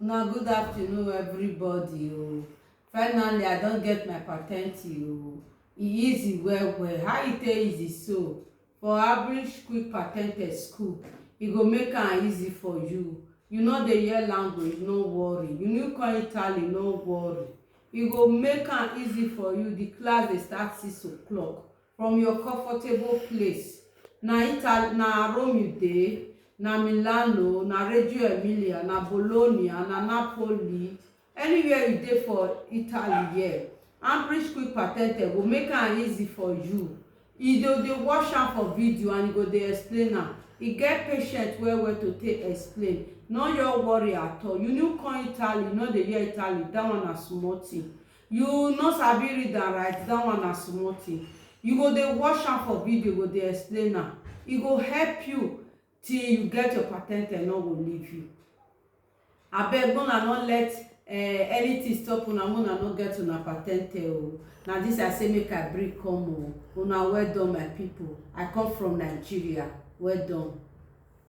Now, good afternoon, everybody. Oh, finally, I don't get my patente. Oh, e easy well. How it easy so? For Ambrish quick patente school, e go make am easy for you. You know the year language, no worry. You know come Italy, no worry. E go make am easy for you. The class dey start 6 o'clock from your comfortable place. Na Italy, na Rome you dey. Na Milano, na Reggio Emilia, na Bologna, na Napoli, anywhere you dey for Italy here, Ambrish quick patente go make am easy for you. E dey watch am for video and e go dey explain am. E get patient well to take explain. No your worry at all. You no come Italy, you no dey hear Italy, that one na small thing. You no sabi read and write, that one na small thing. You go dey watch am for video, go dey explain am. E go help you till you get your patente, no go leave you. Abeg, una no let anything stop una, una no get una patente o. Na this I say make I bring come o. Una well done my people. I come from Nigeria. Well done.